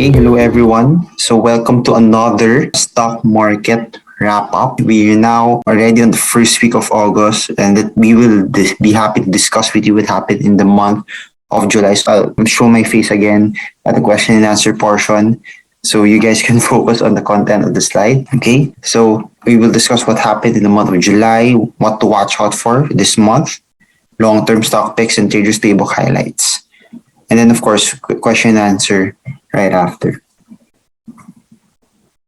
Okay, hello everyone. So welcome to another stock market wrap up. We are now already on the first week of August, and that we will be happy to discuss with you what happened in the month of July. So I'll show my face again at the question and answer portion, so you guys can focus on the content of the slide. Okay, so we will discuss what happened in the month of July, what to watch out for this month, long-term stock picks, and traders playbook highlights. And then, of course, question and answer right after.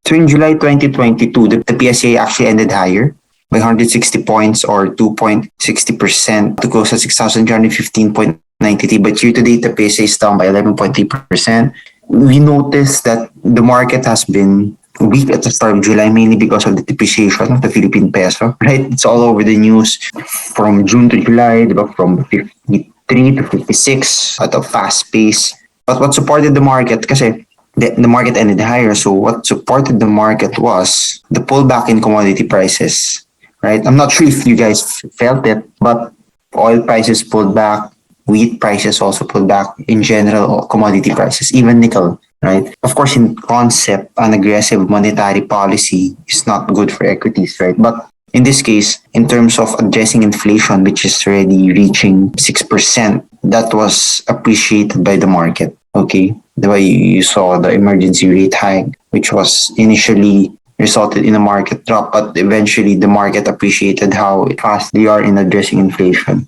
So in July 2022, the PSA actually ended higher by 160 points or 2.60% to close at 6,315.93. But year to date, the PSA is down by 11.3%. We noticed that the market has been weak at the start of July, mainly because of the depreciation of the Philippine peso, right? It's all over the news from June to July, from 53 to 56 at a fast pace. But what supported the market, kasi the market ended higher, so what supported the market was the pullback in commodity prices, right? I'm not sure if you guys felt it, but oil prices pulled back, wheat prices also pulled back, in general, commodity prices, even nickel, right? Of course, in concept, an aggressive monetary policy is not good for equities, right? But in this case, in terms of addressing inflation, which is already reaching 6%, that was appreciated by the market. Okay, the way you saw the emergency rate hike, which was initially resulted in a market drop, but eventually the market appreciated how fast they are in addressing inflation.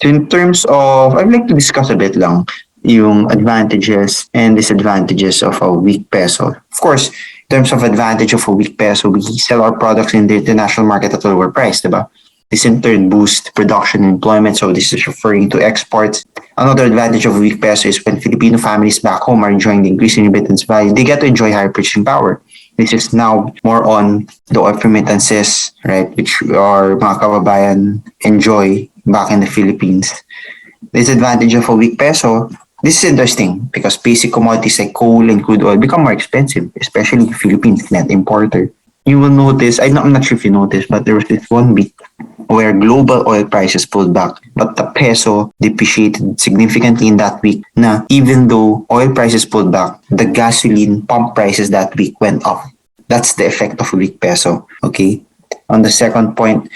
So in terms of, I'd like to discuss a bit lang yung advantages and disadvantages of a weak peso. Of course, in terms of advantage of a weak peso, we sell our products in the international market at a lower price, diba? This in turn boosts production and employment, so this is referring to exports. Another advantage of a weak peso is when Filipino families back home are enjoying the increase in remittance value, they get to enjoy higher purchasing power. This is now more on the oil remittances, right, which our mga kababayan enjoy back in the Philippines. Disadvantage of a weak peso, this is interesting because basic commodities like coal and crude oil become more expensive, especially the Philippines net importer. You will notice, I'm not sure if you noticed, but there was this 1 week where global oil prices pulled back, but the peso depreciated significantly in that week. Na even though oil prices pulled back, the gasoline pump prices that week went up. That's the effect of a weak peso. Okay. On the second point,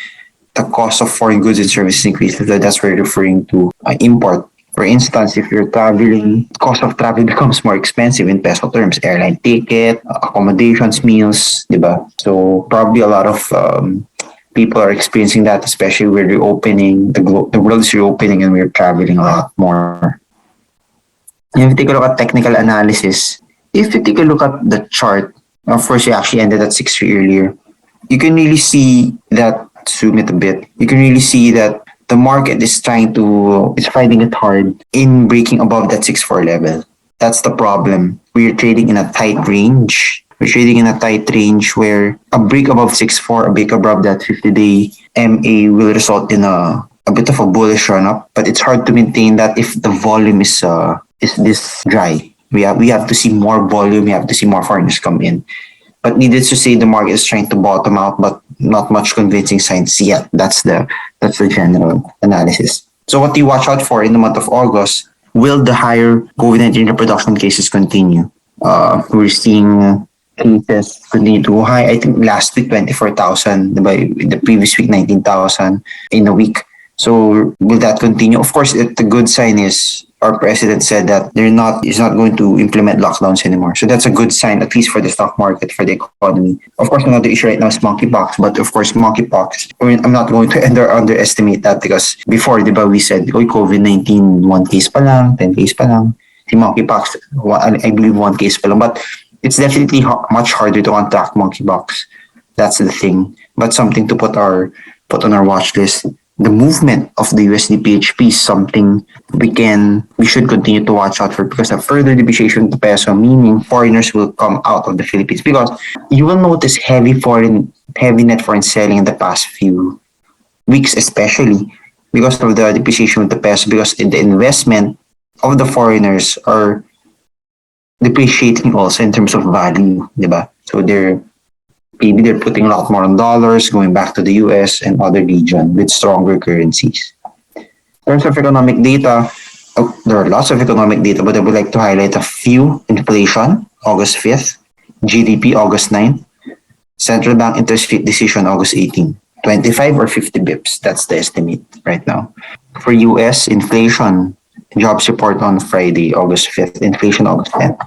the cost of foreign goods and services increased. That's where we're referring to import. For instance, if you're traveling, cost of travel becomes more expensive in peso terms. Airline ticket, accommodations, meals, diba? So probably a lot of people are experiencing that, especially where reopening, the world is reopening and we're traveling a lot more. And if you take a look at technical analysis, if you take a look at the chart, of course, you actually ended at 6.3 earlier. You can really see that, zoom it a bit, you can really see that the market is finding it hard in breaking above that 6.4 level. That's the problem. We're trading in a tight range. We're trading in a tight range where a break above 6.4, a break above that 50-day MA will result in a bit of a bullish run-up. But it's hard to maintain that if the volume is this dry. We have to see more volume. We have to see more foreigners come in. But needless to say, the market is trying to bottom out, but not much convincing signs yet. That's the general analysis. So what do you watch out for in the month of August? Will the higher COVID-19 reproduction cases continue? We're seeing cases continue to go high. I think last week 24,000, the previous week 19,000 in a week. So will that continue? Of course, the good sign is our president said that he's not going to implement lockdowns anymore. So that's a good sign, at least for the stock market, for the economy. Of course, another issue right now is monkeypox, but of course, monkeypox, I'm not going to underestimate that because before, we said, COVID-19, 1 case pa lang, 10 case pa lang. The monkeypox, I believe 1 case pa lang. But it's definitely much harder to contract monkeypox. That's the thing. But something to put on our watch list. The movement of the USD PHP is something we should continue to watch out for because a further depreciation of the peso, meaning foreigners will come out of the Philippines. Because you will notice heavy net foreign selling in the past few weeks, especially because of the depreciation of the peso, because the investment of the foreigners are depreciating also in terms of value, diba? So maybe they're putting a lot more on dollars, going back to the US and other regions with stronger currencies. In terms of economic data, there are lots of economic data, but I would like to highlight a few. Inflation, August 5th. GDP, August 9th. Central Bank interest rate decision, August 18th. 25 or 50 bips. That's the estimate right now. For US, inflation, jobs report on Friday, August 5th. Inflation, August 10th.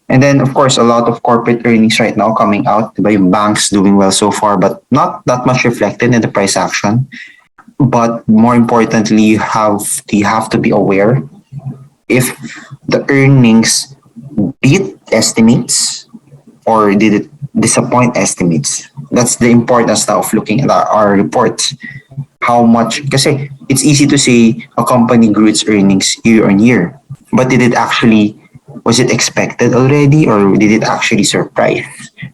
And then, of course, a lot of corporate earnings right now coming out. Diba? Yung banks doing well so far, but not that much reflected in the price action. But more importantly, you have to be aware if the earnings beat estimates or did it disappoint estimates. That's the importance now of looking at our reports. How much, kasi it's easy to say a company grew its earnings year on year, but was it expected already or did it actually surprise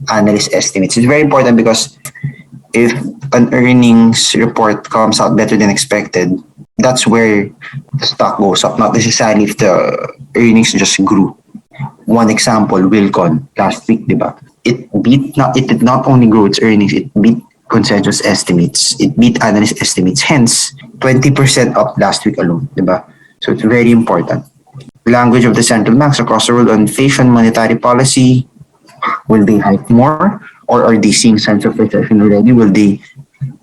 analyst estimates? It's very important because if an earnings report comes out better than expected, that's where the stock goes up, not necessarily if the earnings just grew. One example, Wilcon last week, diba? It did not only grow its earnings, it beat consensus estimates, it beat analyst estimates. Hence, 20% up last week alone, diba? So it's very important. Language of the central banks across the world on inflation, monetary policy. Will they hike more, or are they seeing signs of recession already? Will they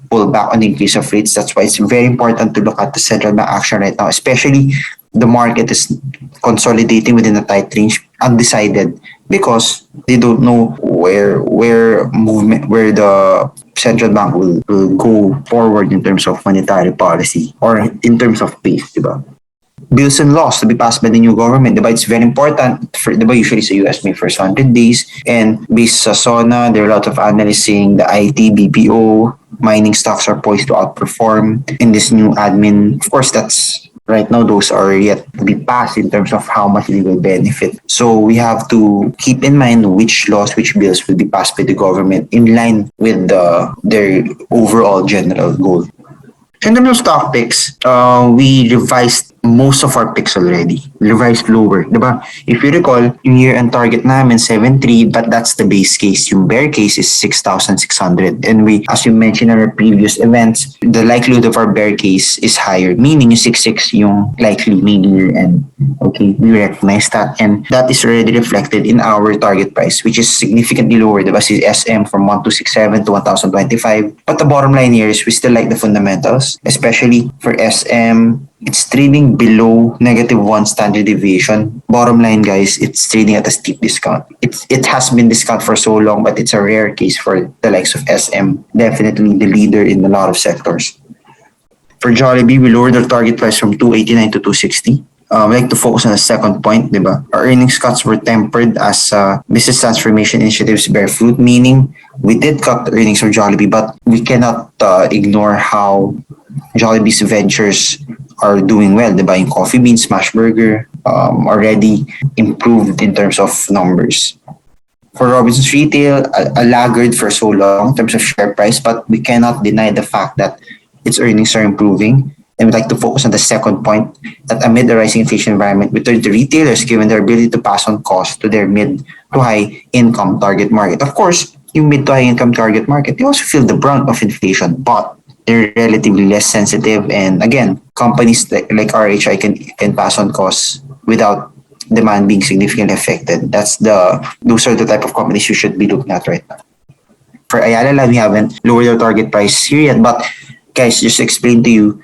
pull back on the increase of rates? That's why it's very important to look at the central bank action right now, especially the market is consolidating within a tight range, undecided, because they don't know where the central bank will go forward in terms of monetary policy or in terms of pace, diba? Bills and laws to be passed by the new government. Diba? It's very important. Diba? Usually sa US may first 100 days. And based sa SONA, there are a lot of analysts saying the IT, BPO, mining stocks are poised to outperform in this new admin. Of course, that's right now, those are yet to be passed in terms of how much they will benefit. So we have to keep in mind which laws, which bills will be passed by the government in line with their overall general goal. In terms of stock picks, we revised most of our picks already. Revised lower, diba? If you recall, yung year-end target namin 7.3, but that's the base case. Yung bear case is 6,600. And we, as you mentioned in our previous events, the likelihood of our bear case is higher, meaning yung 6.6 yung likely main year-end. Okay, we recognize that. And that is already reflected in our target price, which is significantly lower, diba? Si SM from 1,267 to 1,025. But the bottom line here is we still like the fundamentals, especially for SM. It's trading below -1 standard deviation. Bottom line, guys, it's trading at a steep discount. It has been discount for so long, but it's a rare case for the likes of SM. Definitely the leader in a lot of sectors. For Jollibee, we lowered our target price from 289 to 260. We like to focus on the second point, diba? Our earnings cuts were tempered as business transformation initiatives bear fruit, meaning we did cut the earnings from Jollibee, but we cannot ignore how Jollibee's ventures are doing well, diba? Yung Coffee Bean, Smash Burger, already improved in terms of numbers. For Robinsons Retail, a laggard for so long in terms of share price, but we cannot deny the fact that its earnings are improving. And we'd like to focus on the second point, that amid the rising inflation environment, we turn to retailers given their ability to pass on costs to their mid to high income target market. Of course, yung mid to high income target market, they also feel the brunt of inflation, but they're relatively less sensitive. And again, companies like RHI can pass on costs without demand being significantly affected. Those are the type of companies you should be looking at right now. For Ayala, we haven't lowered our target price here yet, but guys, just to explain to you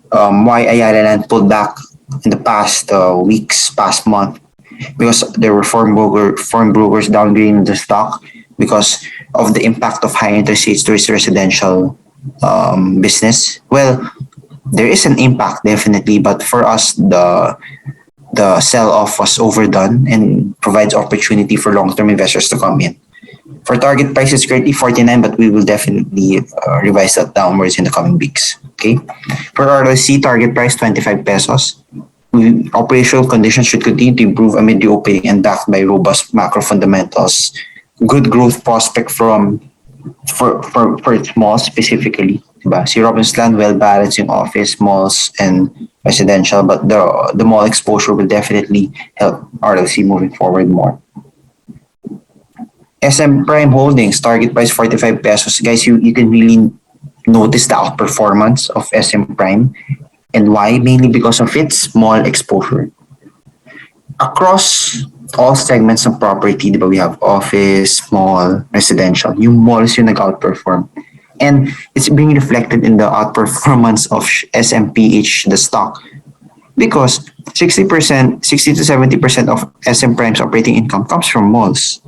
why Ayala Land pulled back in the past weeks, past month, because there were foreign brokers downgrading the stock because of the impact of high interest rates to its residential business. Well, there is an impact definitely, but for us, the sell-off was overdone and provides opportunity for long-term investors to come in. For target price, it's currently 49, but we will definitely revise that downwards in the coming weeks. Okay. For RLC, target price 25 pesos. Operational conditions should continue to improve amid the opening and backed by robust macro fundamentals. Good growth prospect for its malls specifically. Diba? Si Robinsons Land, well-balanced in office, malls, and residential, but the mall exposure will definitely help RLC moving forward more. SM Prime Holdings, target price 45 pesos. Guys, you can really notice the outperformance of SM Prime. And why? Mainly because of its small exposure. Across all segments ng property, di ba, we have office, mall, residential. Yung malls yung nag-outperform. And it's being reflected in the outperformance of SMPH, the stock, because 60%, 60 to 70% of SM Prime's operating income comes from malls.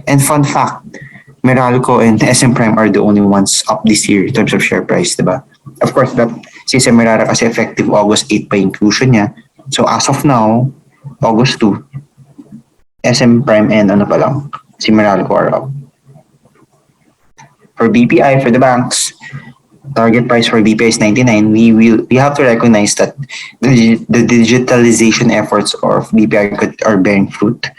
And fun fact, Meralco and SM Prime are the only ones up this year in terms of share price, diba? Of course, that si Merara kasi effective August 8 pa inclusion niya. So as of now, August 2, SM Prime and ano pa lang, si Meralco are up. For BPI, for the banks, target price for BPI is 99. We have to recognize that the digitalization efforts of BPI are bearing fruit.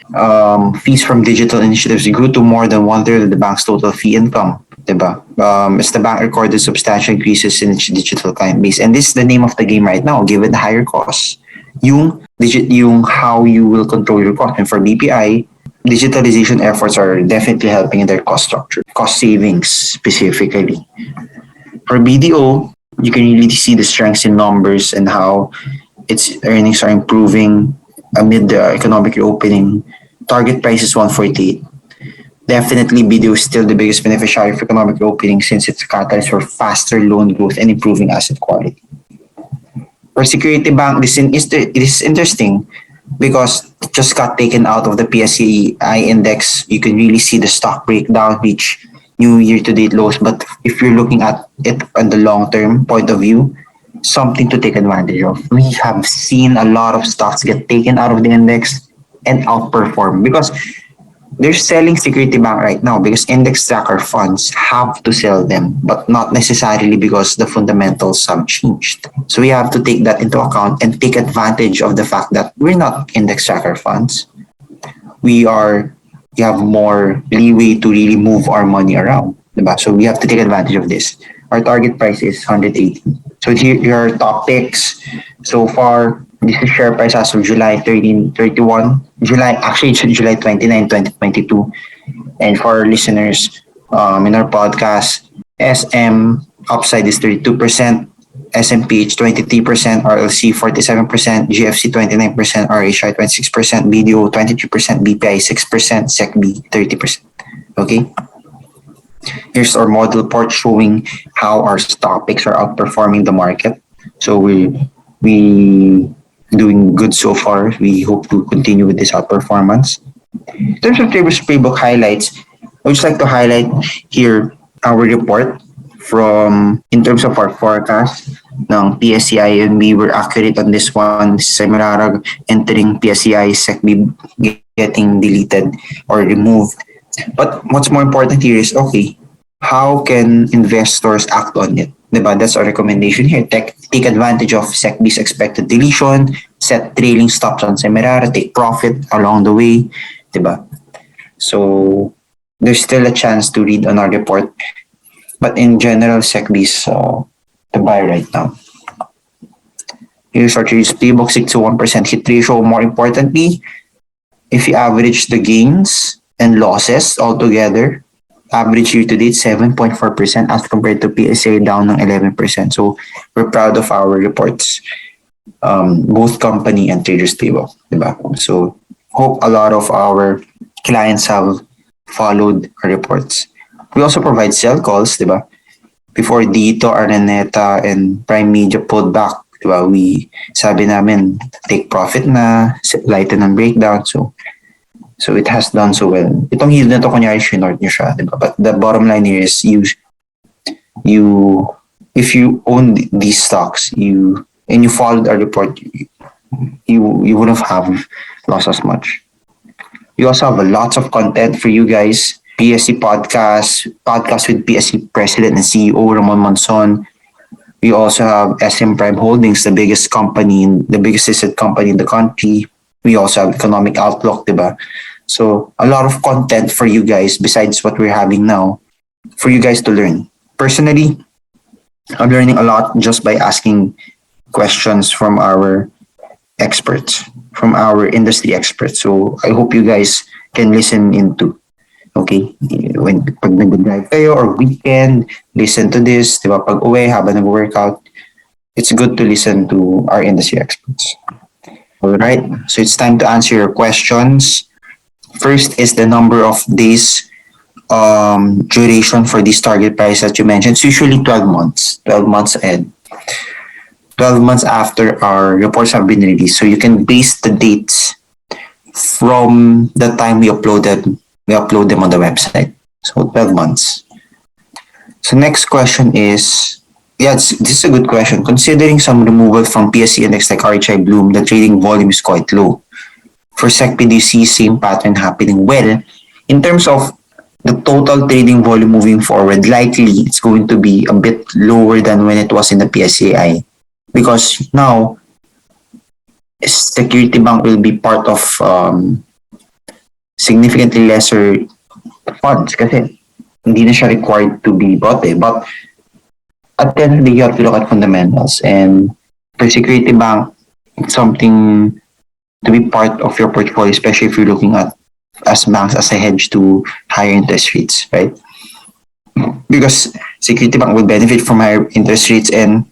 Fees from digital initiatives grew to more than one-third of the bank's total fee income. Diba? As the bank recorded substantial increases in its digital client base. And this is the name of the game right now, given the higher costs. Yung how you will control your cost. And for BPI, digitalization efforts are definitely helping in their cost structure, cost savings specifically. For BDO, you can really see the strengths in numbers and how its earnings are improving amid the economic reopening. Target price is 148. Definitely, BDO is still the biggest beneficiary of economic reopening since it's a catalyst for faster loan growth and improving asset quality. For Security Bank, it is interesting because it just got taken out of the PSCI index. You can really see the stock breakdown reach new year-to-date lows. But if you're looking at it on the long-term point of view, something to take advantage of. We have seen a lot of stocks get taken out of the index and outperform because they're selling Security Bank right now because index tracker funds have to sell them, but not necessarily because the fundamentals have changed. So we have to take that into account and take advantage of the fact that we're not index tracker funds. We have more leeway to really move our money around. Diba? So we have to take advantage of this. Our target price is 180. So here are top picks so far. This is share price as of July 31, July 29, 2022. And for our listeners in our podcast, SM upside is 32%, SMPH 23%, RLC 47%, GFC 29%, RHI 26%, BDO 22%, BPI 6%, SECB 30%. Okay? Here's our model report showing how our stock picks are outperforming the market. So we doing good so far. We hope to continue with this outperformance. In terms of Trader's Playbook highlights, I would just like to highlight here our report from in terms of our forecast ng PSCI, and we were accurate on this one. Semirarag entering PSCI, SECB getting deleted or removed. But what's more important here is, okay, how can investors act on it? Diba? That's our recommendation here. Take advantage of SECB's expected deletion, set trailing stops on Semirara, take profit along the way. Diba? So there's still a chance to read on our report. But in general, SECB's to buy right now. Here's our Trader's Playbook, 61% hit ratio. More importantly, if you average the gains and losses altogether, average year-to-date 7.4% as compared to PSA down ng 11%. So we're proud of our reports, both company and Trader's Playbook. Diba? So hope a lot of our clients have followed our reports. We also provide sell calls, diba? Before dito, Araneta and Prime Media pulled back, diba? We sabi namin, take profit na, lighten ang breakdown. So it has done so well. Itong yield na to, kunyari, short nyo siya, diba? But the bottom line here is if you own these stocks, and you followed our report, you wouldn't have lost as much. We also have lots of content for you guys. PSC podcast with PSC President and CEO Ramon Monson. We also have SM Prime Holdings, the biggest listed company in the country. We also have Economic Outlook, diba? So a lot of content for you guys besides what we're having now for you guys to learn. Personally, I'm learning a lot just by asking questions from our experts, from our industry experts. So I hope you guys can listen into. Okay, pag nag-drive kayo or weekend, listen to this, di ba? Pag uwi, habang nag-workout, it's good to listen to our industry experts. All right. So it's time to answer your questions. First is the number of days duration for this target price that you mentioned. It's usually 12 months, 12 months ahead, 12 months after our reports have been released. So you can base the dates from the time we upload them on the website. So 12 months. So next question is, yeah, this is a good question. Considering some removal from PSE index like RHI Bloom, the trading volume is quite low. For SECP, do you see same pattern happening? Well, in terms of the total trading volume moving forward, likely it's going to be a bit lower than when it was in the PSAI. Because now, Security Bank will be part of significantly lesser funds kasi hindi na siya required to be bought eh. But at the end of the day, you have to look at fundamentals. And for Security Bank, it's something to be part of your portfolio, especially if you're looking at as banks as a hedge to higher interest rates, right? Because Security Bank will benefit from higher interest rates, and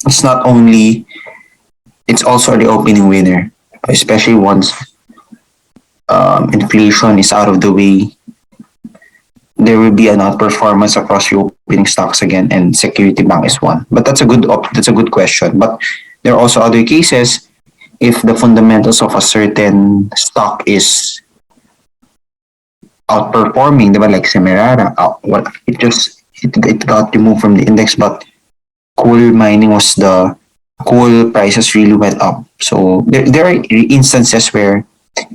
it's not only, it's also the opening winner, especially once inflation is out of the way. There will be an outperformance across your opening stocks again, and Security Bank is one. But that's a good question. But there are also other cases if the fundamentals of a certain stock is outperforming, diba? Like Semirara, it got removed from the index, but coal prices really went up. So there are instances where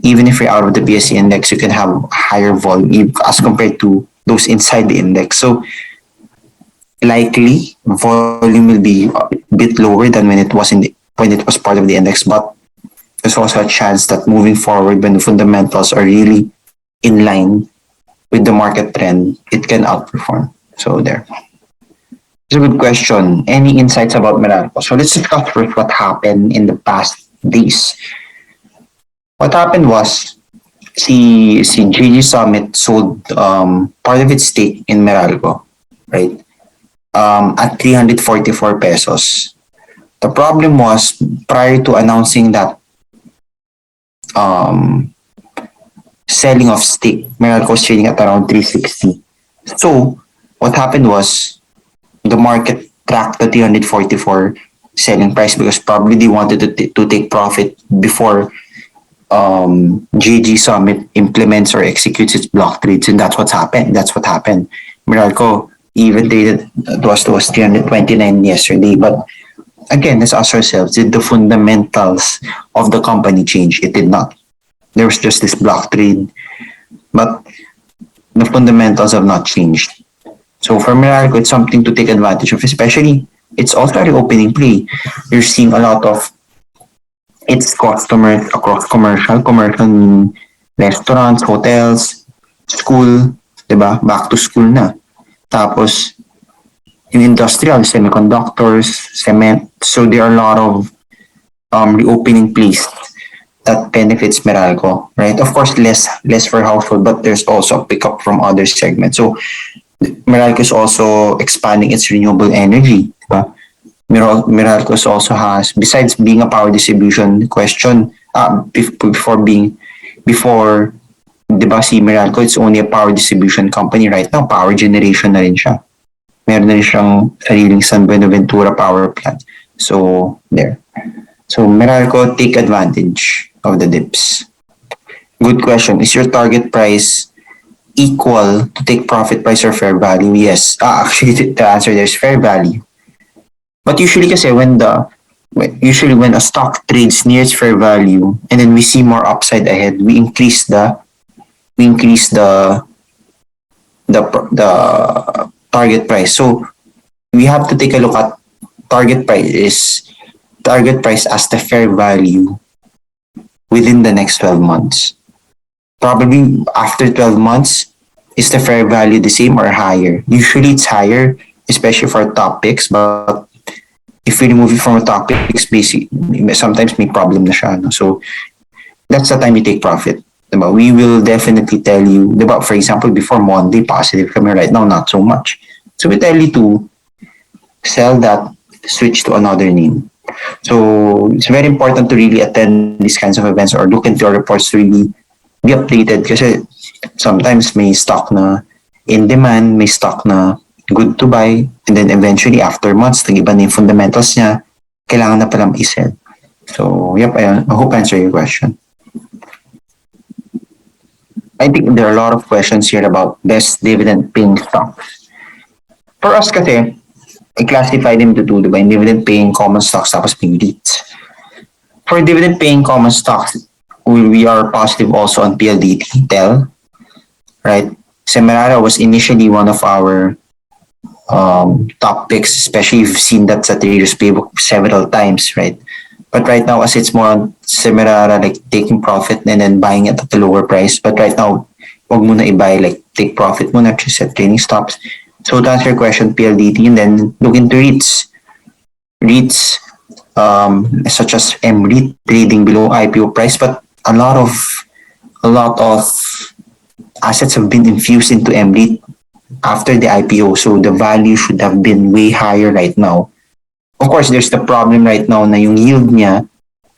even if you're out of the BSE index, you can have higher volume as compared to those inside the index. So likely volume will be a bit lower than when it was part of the index, but there's also a chance that moving forward, when the fundamentals are really in line with the market trend, it can outperform. So there. It's a good question. Any insights about Meralco? So let's discuss first what happened in the past days. What happened was si GG Summit sold part of its stake in Meralco, right? At 344 pesos. The problem was prior to announcing that selling of stake, Meralco was trading at around 360. So what happened was the market tracked the 344 selling price because probably they wanted to take profit before GG Summit implements or executes its block trades, and that's what happened. Meralco even traded was 329 yesterday, but again, let's ask ourselves, did the fundamentals of the company change? It did not. There was just this block trade, but the fundamentals have not changed. So for Meralco, it's something to take advantage of, especially it's also a reopening play. You're seeing a lot of its customers across commercial meaning restaurants, hotels, school, diba? Back to school na. Tapos, in industrial, semiconductors, cement. So there are a lot of reopening plays that benefits Meralco, right? Of course, less for household, but there's also a pickup from other segments. So Meralco is also expanding its renewable energy. Diba? Meralco also has, besides being a power distribution question, before, diba si Meralco, it's only a power distribution company right now. Power generation na rin siya. Meron na rin siyang sariling San Buenaventura power plant. So, there. So, Meralco, take advantage of the dips. Good question. Is your target price equal to take profit price or fair value? Yes. Actually, the answer there is fair value. But usually kasi when a stock trades near its fair value and then we see more upside ahead, we increase the target price. So we have to take a look at target price as the fair value within the next 12 months. Probably after 12 months, is the fair value the same or higher? Usually it's higher, especially for top picks, but if we remove it from a top picks, sometimes may problem na siya. No? So that's the time we take profit. Diba? We will definitely tell you, diba? For example, before Monday, positive kami right now, not so much. So we tell you to sell that switch to another name. So it's very important to really attend these kinds of events or look into your reports to really be updated kasi sometimes may stock na in demand, may stock na good to buy, and then eventually after months, nag-iba na yung fundamentals niya, kailangan na palang i-sell. So, yep, I hope I answer your question. I think there are a lot of questions here about best dividend paying stocks. For us kasi, I classify them into two, diba? Yung dividend paying common stocks tapos may REITs. For dividend paying common stocks, we are positive also on PLDT, TEL, right? Semirara was initially one of our top picks, especially if you've seen that sa Traders Playbook several times, right? But right now, as it's more on Semirara, like taking profit and then buying it at a lower price. But right now, wag muna i-buy, like take profit muna, just set training stops. So to answer your question, PLDT, and then look into REITs. REITs, such as MREIT, trading below IPO price, but a lot of assets have been infused into MREIT after the IPO, so the value should have been way higher right now. Of course, there's the problem right now na yung yield niya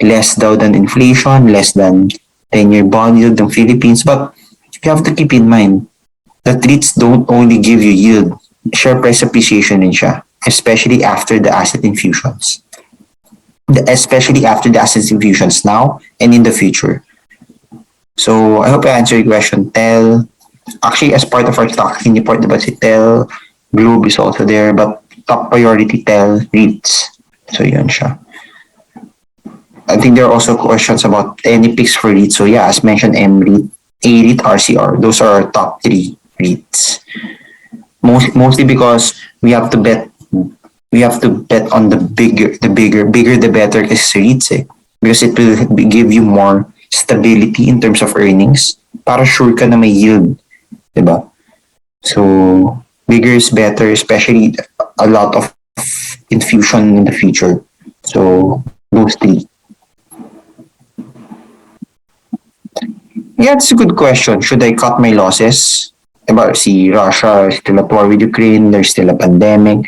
less daw than inflation, less than 10-year bond yield ng Philippines, but you have to keep in mind that REITs don't only give you yield, share price appreciation din siya, especially after the asset infusions. Especially after the asset infusions now and in the future. So, I hope I answered your question. TEL, actually, as part of our stock report, diba si TEL, Globe is also there, but top priority TEL, REITs. So, yun siya. I think there are also questions about any picks for REITs. So, yeah, as mentioned, MREIT, A-REIT, RCR. Those are our top 3 REITs. Mostly because we have to bet on the bigger the better kasi REITs eh. Because it will give you more stability in terms of earnings para sure ka na may yield, diba? So bigger is better, especially a lot of infusion in the future. So those 3. Yeah, it's a good question. Should I cut my losses? Diba, si Russia is still at war with Ukraine, there's still a pandemic.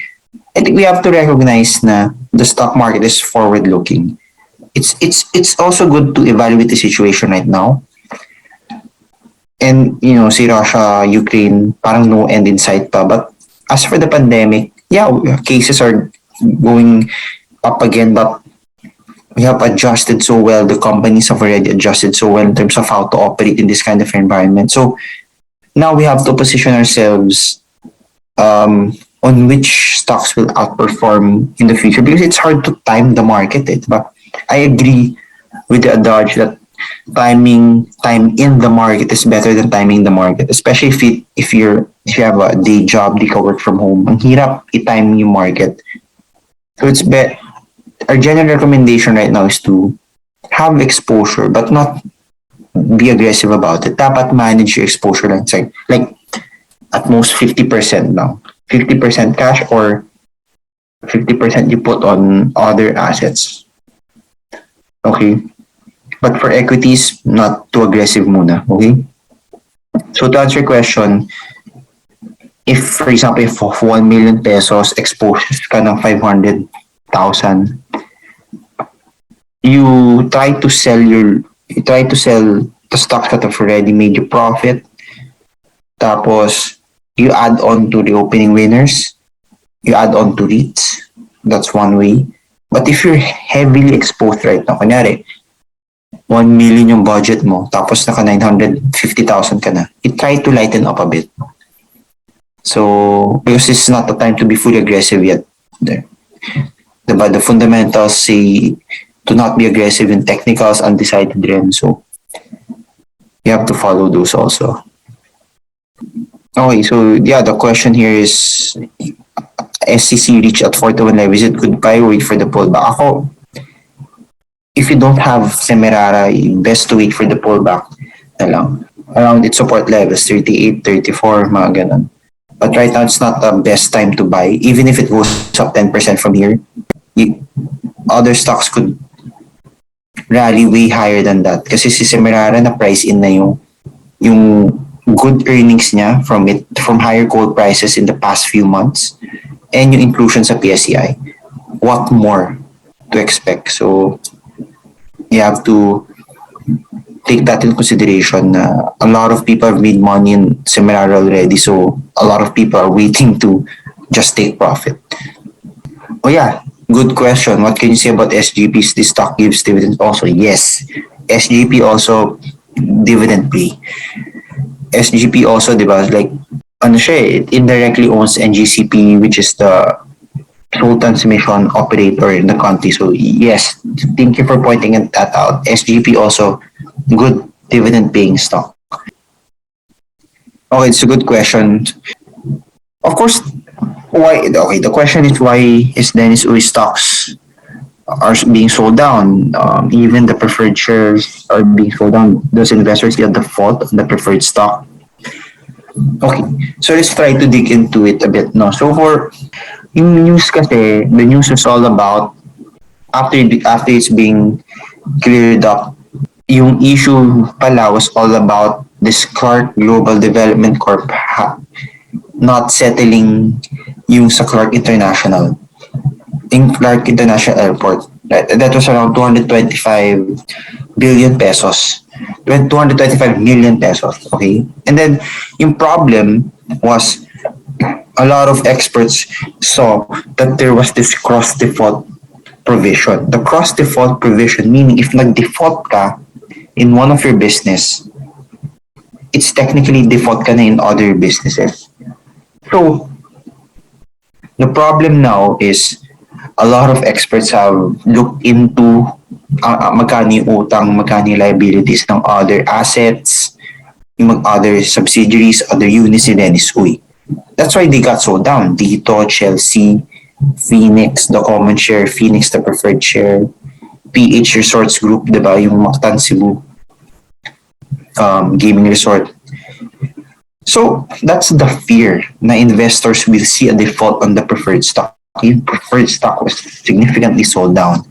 I think we have to recognize na the stock market is forward-looking. It's also good to evaluate the situation right now. And, si Russia, Ukraine, parang no end in sight pa. But as for the pandemic, yeah, cases are going up again, but we have adjusted so well. The companies have already adjusted so well in terms of how to operate in this kind of environment. So now we have to position ourselves on which stocks will outperform in the future because it's hard to time the market. But I agree with the adage that time in the market is better than timing the market, especially if you have a day job, di ka work from home. Ang hirap i-time yung market. So our general recommendation right now is to have exposure but not be aggressive about it. Dapat manage your exposure like at most 50% now. 50% cash or 50% you put on other assets. Okay? But for equities, not too aggressive muna. Okay? So to answer your question, if for example, if 1 million pesos exposure ka ng 500,000, you try to sell the stocks that have already made you profit. Tapos, you add on to the opening winners. You add on to REITs. That's one way. But if you're heavily exposed right now, kunyari, 1 million yung budget mo, tapos naka 950,000 ka na, you try to lighten up a bit. So, because it's not the time to be fully aggressive yet. The fundamentals say to not be aggressive in technicals, undecided rin. So, you have to follow those also. Okay, so yeah, the question here is SCC reach at 41 level. Is it good buy or wait for the pullback? Ako, if you don't have Semirara, best to wait for the pullback na lang. Around its support levels, 38, 34, mga ganun. But right now, it's not the best time to buy. Even if it goes up 10% from here, other stocks could rally way higher than that. Kasi si Semirara na price in na yung good earnings niya from higher gold prices in the past few months and yung inclusion sa PSCI. what more to expect. So you have to take that in consideration. A lot of people have made money in similar already, so a lot of people are waiting to just take profit. Oh yeah, good question. What can you say about SGPs? The stock gives dividends also. Yes, SGP also dividend pay. SGP also, di ba, like, ano siya eh, it indirectly owns NGCP, which is the sole transmission operator in the country. So yes, thank you for pointing that out. SGP also good dividend paying stock. Okay, it's a good question. Of course, why? Okay, the question is why is Dennis Uy stocks are being sold down? Even the preferred shares are being sold down. Those investors get the fault on the preferred stock. Okay, so let's try to dig into it a bit. No, so for yung news kasi, the news is all about after it's being cleared up. Yung issue pala was all about this Clark Global Development Corp not settling yung sa Clark International. In Clark International Airport. That was around 225 billion pesos. 225 million pesos. Okay? And then, yung problem was a lot of experts saw that there was this cross-default provision. The cross-default provision, meaning if nag-default ka in one of your business, it's technically default ka na in other businesses. So, the problem now is a lot of experts have looked into magkano yung utang, magkano yung liabilities ng other assets, yung other subsidiaries, other units ni Dennis Uy. That's why they got sold down. Dito, Chelsea, Phoenix, the common share, Phoenix, the preferred share, PH Resorts Group, diba, yung Mactan Cebu gaming resort. So that's the fear na investors will see a default on the preferred stock. Yung preferred stock was significantly sold down.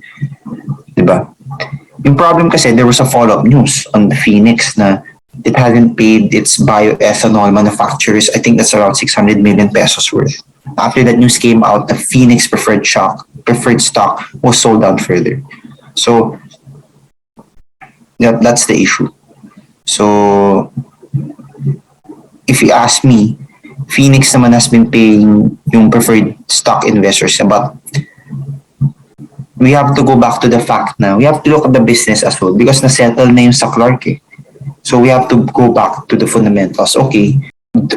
Diba? Yung problem kasi, there was a follow-up news on the Phoenix na it hasn't paid its bioethanol manufacturers. I think that's around 600 million pesos worth. After that news came out, the Phoenix preferred stock was sold down further. So that's the issue. So if you ask me, Phoenix naman has been paying yung preferred stock investors, but we have to go back to the fact na we have to look at the business as well because na-settle na yung sa Clark eh. So we have to go back to the fundamentals. Okay,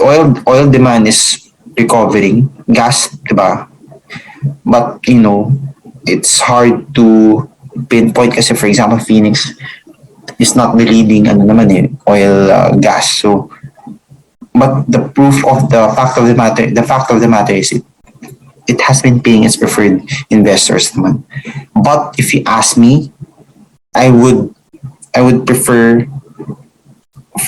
oil demand is recovering, gas, diba? But it's hard to pinpoint kasi, for example, Phoenix is not the leading oil gas. So but the fact of the matter is it has been paying its preferred investors naman. But if you ask me, I would prefer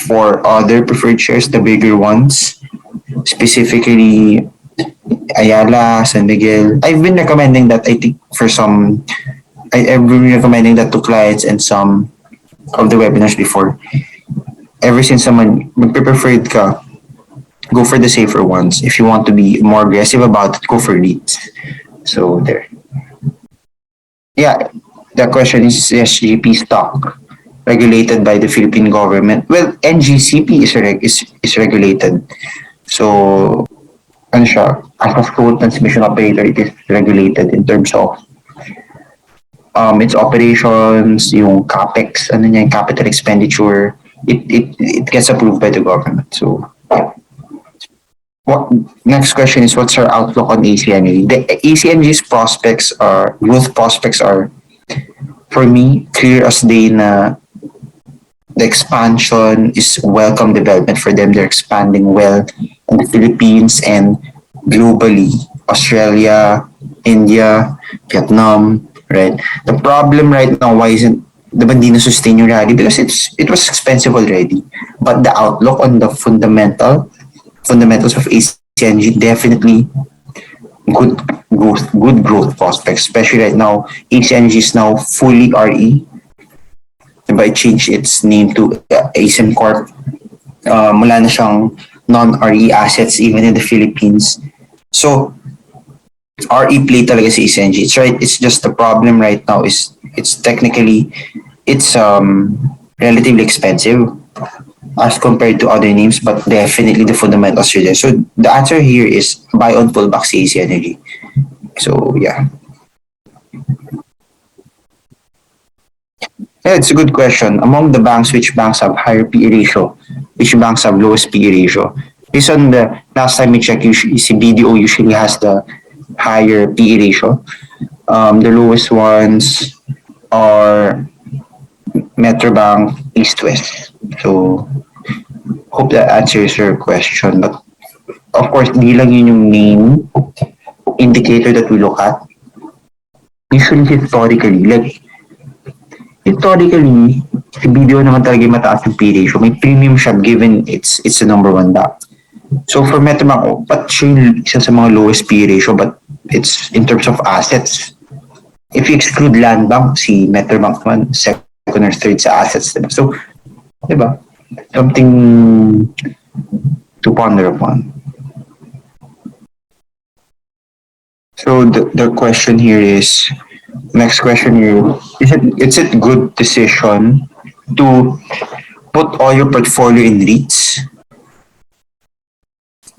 for other preferred shares, the bigger ones, specifically Ayala, San Miguel. I've been recommending that, I think, I've been recommending that to clients and some of the webinars before. Ever since someone magpe-preferred ka, go for the safer ones. If you want to be more aggressive about it, go for REITs. So there. Yeah, the question is SGP stock regulated by the Philippine government. Well, NGCP is regulated. So, ano siya, as a sole transmission operator, it is regulated in terms of its operations, yung capex, capital expenditure. It gets approved by the government. So, yeah. Next question is, what's our outlook on ACNG? The ACNG's growth prospects are, for me, clear as day na the expansion is welcome development for them. They're expanding well in the Philippines and globally. Australia, India, Vietnam, right? The problem right now, why isn't the hindi na sustain yung rally? Because it was expensive already. But the outlook on the fundamentals of ACNG, definitely good growth prospects, especially right now. ACNG is now fully RE. Diba, it changed its name to ASM Corp. Wala na siyang non-RE assets even in the Philippines. So RE play talaga si ECNG. It's right. It's just the problem right now is it's technically it's relatively expensive as compared to other names, but definitely the fundamentals are there. So the answer here is buy on pullback CAC Energy. So yeah. Yeah, it's a good question. Among the banks, which banks have higher PE ratio? Which banks have lowest PE ratio? Based on the last time we checked, usually CBDO usually has the higher PE ratio. The lowest ones are Metrobank, East West. So hope that answers your question. But of course, di lang yun yung main indicator that we look at. Usually historically, si BDO naman talaga yung mataas yung P ratio. May premium siya given it's the number one bank. So for Metrobank, but siya yung isa sa mga lowest P ratio, but it's in terms of assets. If you exclude land bank, si Metrobank naman second or third sa assets. Diba? So, diba? Something to ponder upon. So the question here is, next question here, is it good decision to put all your portfolio in REITs?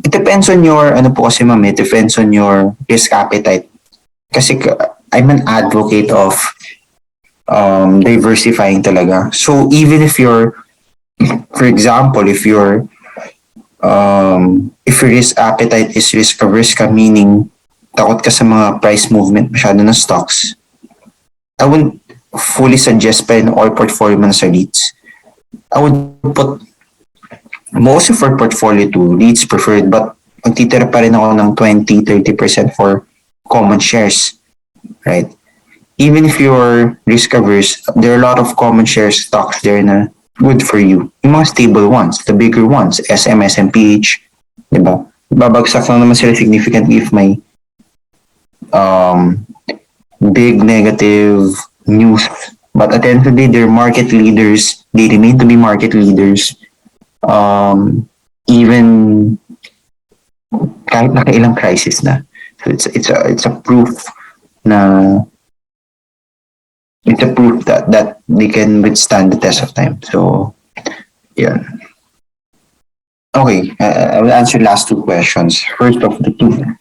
It depends on your, ano po kasi ma'am, it depends on your risk appetite. Kasi I'm an advocate of diversifying talaga. So even if you're, for example, if your risk appetite is risk averse ka, meaning takot ka sa mga price movement masyado ng stocks, I wouldn't fully suggest pa rin all portfolio man sa REITs. I would put most of our portfolio to REITs preferred, but magtitira pa rin ako ng 20-30% for common shares, right? Even if you're risk averse, there are a lot of common share stocks there na good for you. Yung mga stable ones, the bigger ones, SM, SMPH, diba? Babagsak lang naman sila significantly if may big negative news. But at the end of the day, they're market leaders. They remain to be market leaders. Even kahit nakailang crisis na. So it's a proof na it's a proof that they can withstand the test of time. So yeah. Okay, I will answer last two questions. First of the two.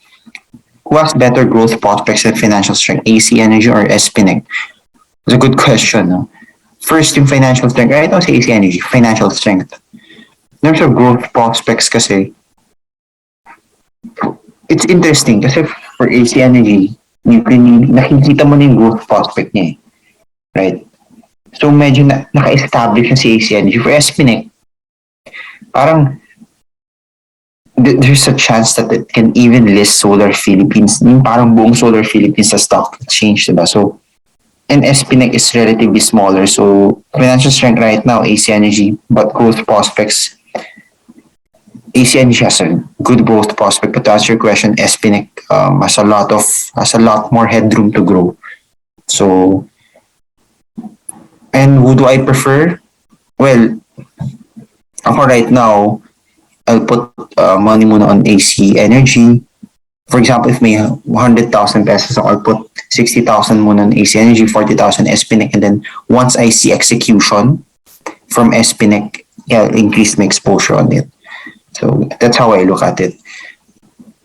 Who has better growth prospects and financial strength, AC Energy or SPNEC? It's a good question. No? First, yung financial strength. Right now, sa AC Energy, financial strength. In terms of growth prospects kasi, it's interesting kasi for AC Energy, nakikita mo na yung growth prospect niya. Right? So, medyo naka-establish na si AC Energy. For SPNEC, parang there's a chance that it can even list Solar Philippines. Yung parang buong Solar Philippines sa stock exchange, diba? So, and SPNEC is relatively smaller. So, financial strength right now, AC Energy, but growth prospects, AC Energy has a good growth prospect. But to answer your question, SPNEC has a lot more headroom to grow. So, and who do I prefer? Well, ako right now, I'll put money muna on AC Energy. For example, if may 100,000 pesos, I'll put 60,000 muna on AC Energy, 40,000 SPNEC, and then once I see execution from SPNEC, I'll increase my exposure on it. So that's how I look at it.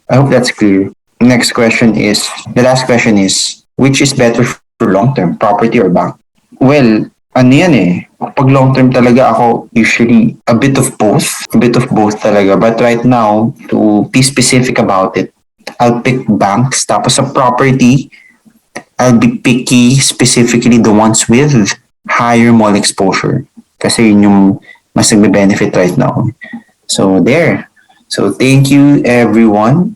I hope that's clear. Next question is, the last question is, which is better for long-term, property or bank? Well, ano yan eh. Pag long-term talaga ako, usually a bit of both. A bit of both talaga. But right now, to be specific about it, I'll pick banks. Tapos sa property, I'll be picky specifically the ones with higher mall exposure. Kasi yun yung mas nagbe-benefit right now. So there. So thank you everyone.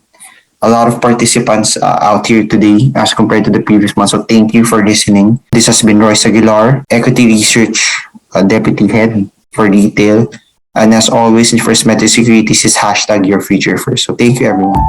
A lot of participants out here today as compared to the previous month. So thank you for listening. This has been Royce Aguilar, Equity Research Deputy Head for Retail. And as always, in First Metro Securities is #YourFutureFirst. So thank you everyone.